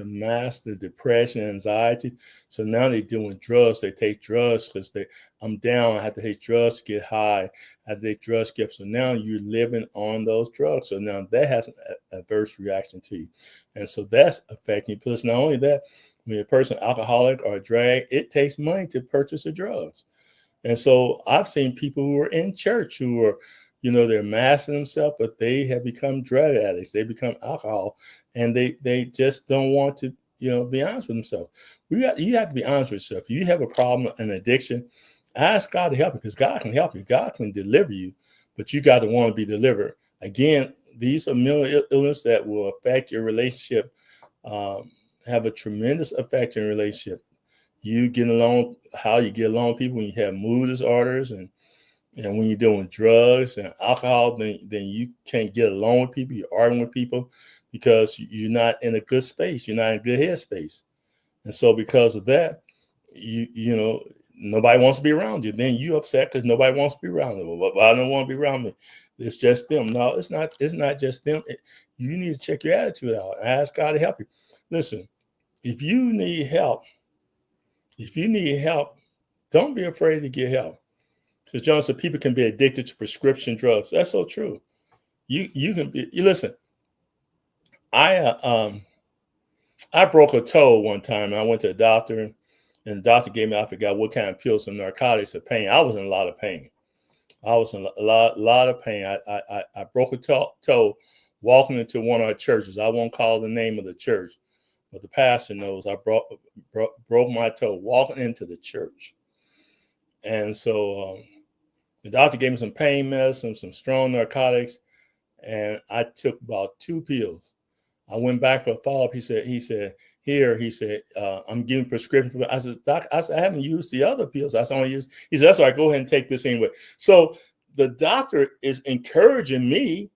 mask the depression, anxiety. So now they're doing drugs. They take drugs because I'm down. I have to take drugs to get high. I have to take drugs to get. So now you're living on those drugs. So now that has an adverse reaction to you, and so that's affecting you. Plus, not only that, when a person alcoholic or a drag, it takes money to purchase the drugs. And so I've seen people who are in church who are, they're masking themselves, but they have become drug addicts. They become alcohol, and they just don't want to, be honest with themselves. You have to be honest with yourself. If you have a problem, an addiction, ask God to help you, because God can help you. God can deliver you, but you got to want to be delivered. Again, these are mental illness that will affect your relationship, um, have a tremendous effect in your relationship. You get along, how you get along with people when you have mood disorders, and when you're doing drugs and alcohol, then you can't get along with people. You're arguing with people because you're not in a good space. You're not in a good headspace. And so because of that, nobody wants to be around you. Then you upset because nobody wants to be around them. Well, I don't want to be around me. It's just them. No, it's not. It's not just them. You need to check your attitude out. Ask God to help you. Listen, if you need help, don't be afraid to get help. So John said people can be addicted to prescription drugs. That's so true. You can be. You listen. I I broke a toe one time, and I went to a doctor, and the doctor gave me, I forgot what kind of pills, some narcotics for pain. I was in a lot of pain. I was in a lot of pain. I broke a toe walking into one of our churches. I won't call the name of the church, but the pastor knows. I broke my toe walking into the church, and so the doctor gave me some pain medicine, some strong narcotics, and I took about 2 pills. I went back for a follow up. He said, I'm giving prescription for it. I said, Doc, I haven't used the other pills. I only used. He said, that's all right. Go ahead and take this anyway. So the doctor is encouraging me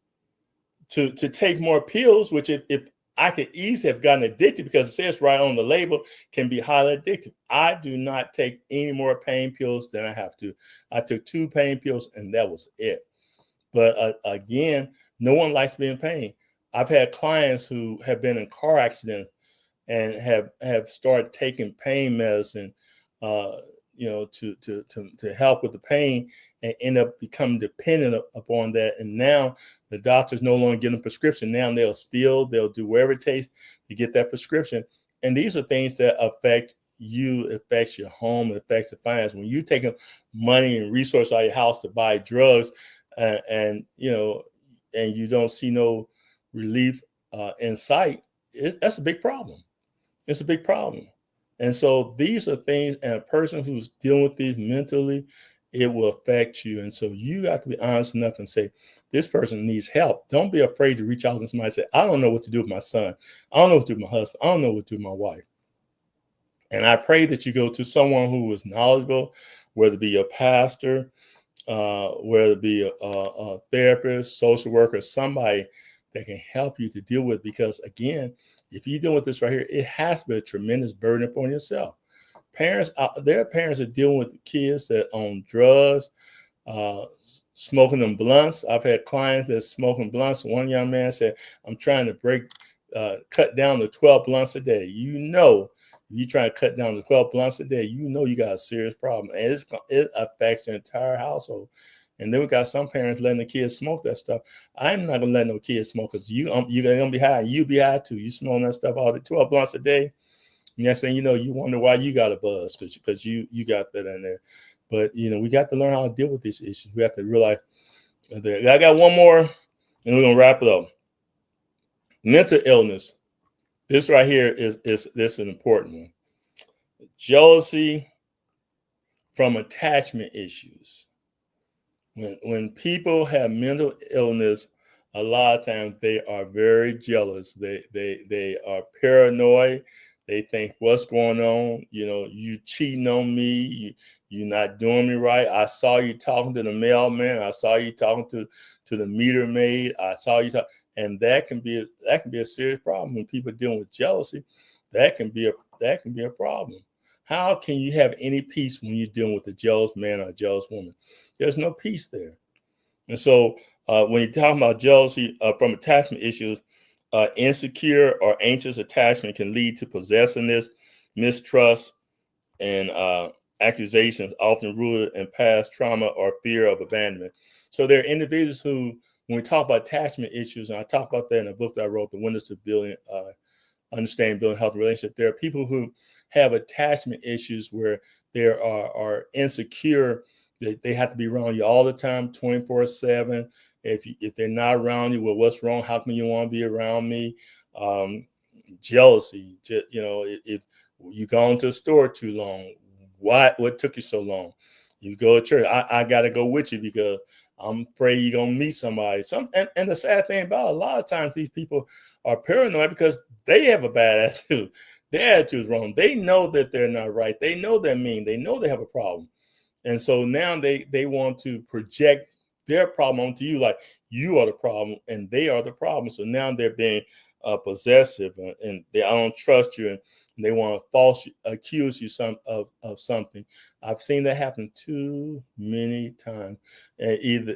to take more pills, which if I could easily have gotten addicted, because it says right on the label, can be highly addictive. I do not take any more pain pills than I have to. I took 2 pain pills, and that was it. But again, no one likes being in pain. I've had clients who have been in car accidents and have started taking pain medicine, uh, to help with the pain, and end up becoming dependent upon that. And now the doctors no longer give them prescription. Now they'll do whatever it takes to get that prescription. And these are things that affect you, affects your home, affects the finance. When you taking money and resources out of your house to buy drugs, and you don't see no relief in sight, that's a big problem. It's a big problem. And so these are things, and a person who's dealing with these mentally, it will affect you. And so you got to be honest enough and say, this person needs help. Don't be afraid to reach out to somebody and say, I don't know what to do with my son. I don't know what to do with my husband. I don't know what to do with my wife. And I pray that you go to someone who is knowledgeable, whether it be a pastor, whether it be a therapist, social worker, somebody that can help you to deal with. Because again, if you're dealing with this right here, it has to be a tremendous burden upon yourself. Parents, their parents are dealing with kids that own drugs, smoking them blunts. I've had clients that smoking blunts. One young man said, I'm trying to cut down to 12 blunts a day. You try to cut down to 12 blunts a day, you got a serious problem. And it affects your entire household. And then we got some parents letting the kids smoke that stuff. I'm not gonna let no kids smoke because you're gonna be high. You be high too. You smoking that stuff all the 12 blunts a day. And next thing you know, you wonder why you got a buzz because you got that in there. But we got to learn how to deal with these issues. We have to realize that. I got one more, and we're gonna wrap it up. Mental illness. This right here is an important one. Jealousy from attachment issues. When people have mental illness, a lot of times they are very jealous. They are paranoid. They think, what's going on? You cheating on me. You're not doing me right. I saw you talking to the mailman. I saw you talking to the meter maid. I saw you talk, and that can be a serious problem when people are dealing with jealousy. That can be a problem. How can you have any peace when you're dealing with a jealous man or a jealous woman? There's no peace there. And so when you're talking about jealousy from attachment issues, insecure or anxious attachment can lead to possessiveness, mistrust, and accusations, often rooted in past trauma or fear of abandonment. So there are individuals who, when we talk about attachment issues, and I talk about that in a book that I wrote, The Windows to Building, Understanding Building Healthy Relationships, there are people who have attachment issues where they are insecure. They have to be around you all the time, 24/7. If they're not around you, well, what's wrong? How come you want to be around me? Jealousy. If you gone to the store too long, what took you so long? You go to church. I got to go with you because I'm afraid you're gonna meet somebody. And the sad thing about it, a lot of times these people are paranoid because they have a bad attitude. Their attitude is wrong. They know that they're not right. They know they're mean. They know they have a problem. And so now they want to project their problem onto you, like you are the problem and they are the problem. So now they're being possessive and they don't trust you and they want to falsely accuse you of something. I've seen that happen too many times. Either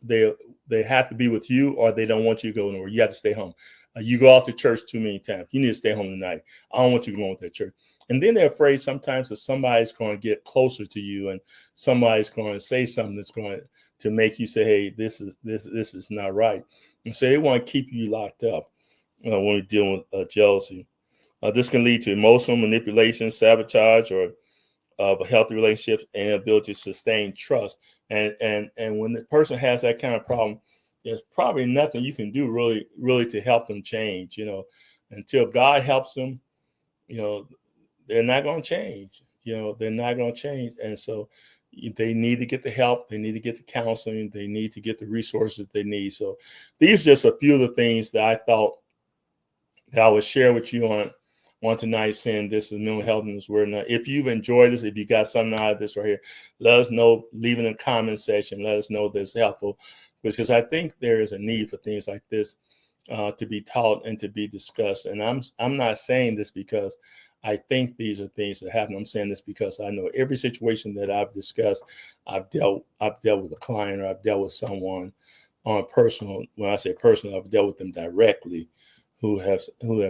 they have to be with you or they don't want you to go nowhere. You have to stay home. You go off to church too many times. You need to stay home tonight. I don't want you going with that church. And then they're afraid sometimes that somebody's going to get closer to you and somebody's going to say something that's going to make you say, hey, this is not right. And so they want to keep you locked up when we're dealing with jealousy. This can lead to emotional manipulation, sabotage, or of a healthy relationship and ability to sustain trust. And when the person has that kind of problem, there's probably nothing you can do really to help them change. Until God helps them, they're not going to change. They're not going to change. And so they need to get the help. They need to get the counseling. They need to get the resources they need. So these are just a few of the things that I thought that I would share with you on tonight, saying this is mental health in this word. Now, if you've enjoyed this, if you got something out of this right here, let us know. Leave it in the comment section. Let us know that's helpful, because I think there is a need for things like this to be taught and to be discussed. And I'm not saying this because I think these are things that happen. I'm saying this because I know every situation that I've discussed, I've dealt with a client or I've dealt with someone on a personal. When I say personal, I've dealt with them directly who have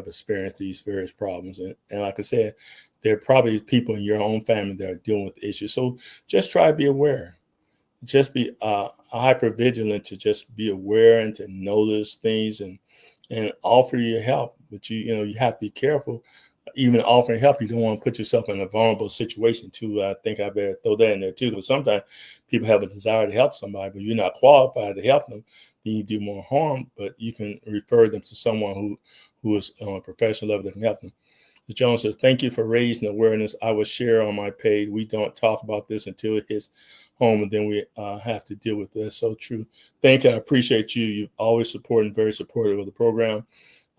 experienced these various problems. And like I said, there are probably people in your own family that are dealing with issues. So just try to be aware. Just be hyper vigilant to just be aware and to notice things and offer your help. But you have to be careful. Even offering help, you don't want to put yourself in a vulnerable situation too. I think I better throw that in there too, because sometimes people have a desire to help somebody, but you're not qualified to help them. Then you do more harm. But you can refer them to someone who is on a professional level that can help them. Jones says, thank you for raising awareness. I will share on my page. We don't talk about this until it hits home, and then we have to deal with this. So true. Thank you. I appreciate you. You've always supported and very supportive of the program.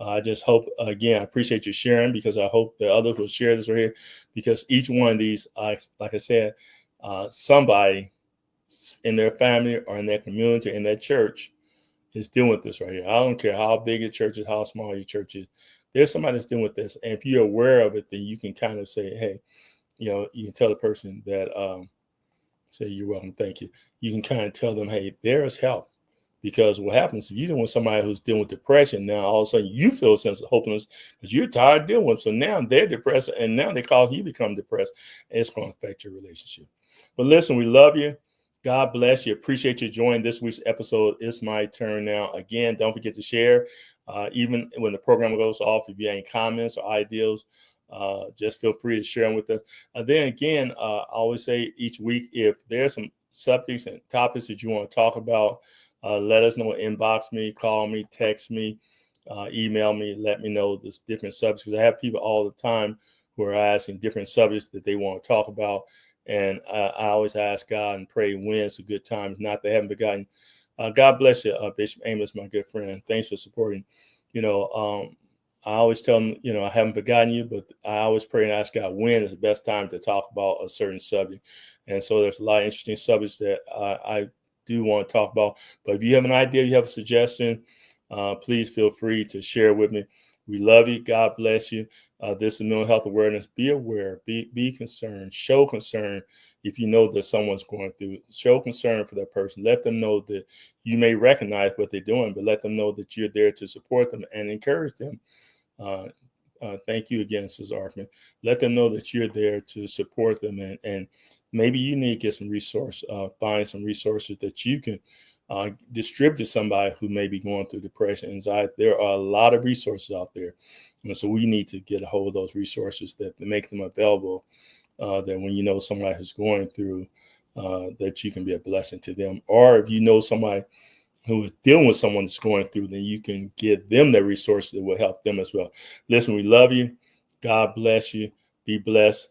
I just hope, again, I appreciate you sharing, because I hope that others will share this right here, because each one of these, like I said, somebody in their family or in their community, in their church, is dealing with this right here. I don't care how big your church is, how small your church is. There's somebody that's dealing with this. And if you're aware of it, then you can kind of say, hey, you can tell the person that, say, you're welcome, thank you. You can kind of tell them, hey, there is help. Because what happens if you're dealing with somebody who's dealing with depression, now all of a sudden you feel a sense of hopelessness because you're tired of dealing with them. So now they're depressed, and now they cause you become depressed. And it's going to affect your relationship. But listen, we love you. God bless you. Appreciate you joining this week's episode. It's my turn now. Again, don't forget to share. Even when the program goes off, if you have any comments or ideas, just feel free to share them with us. Then again, I always say each week, if there's some subjects and topics that you want to talk about, let us know. Inbox me, call me, text me, email me, let me know this different subjects. I have people all the time who are asking different subjects that they want to talk about. And I always ask God and pray when it's a good time. If not, they haven't forgotten. God bless you, Bishop Amos, my good friend. Thanks for supporting. I always tell them, I haven't forgotten you, but I always pray and ask God when is the best time to talk about a certain subject. And so there's a lot of interesting subjects that I do want to talk about. But if you have an idea, you have a suggestion, please feel free to share with me. We love you. God bless you. This is mental health awareness. Be aware, be concerned, show concern. If you know that someone's going through, show concern for that person. Let them know that you may recognize what they're doing, but let them know that you're there to support them and encourage them. Thank you again, Sister Arkman. Let them know that you're there to support them, and maybe you need to get some resource, find some resources that you can distribute to somebody who may be going through depression, anxiety. There are a lot of resources out there, and so we need to get a hold of those resources that make them available. That when you know somebody who's going through, that you can be a blessing to them, or if you know somebody who is dealing with someone that's going through, then you can give them the resources that will help them as well. Listen, we love you. God bless you. Be blessed.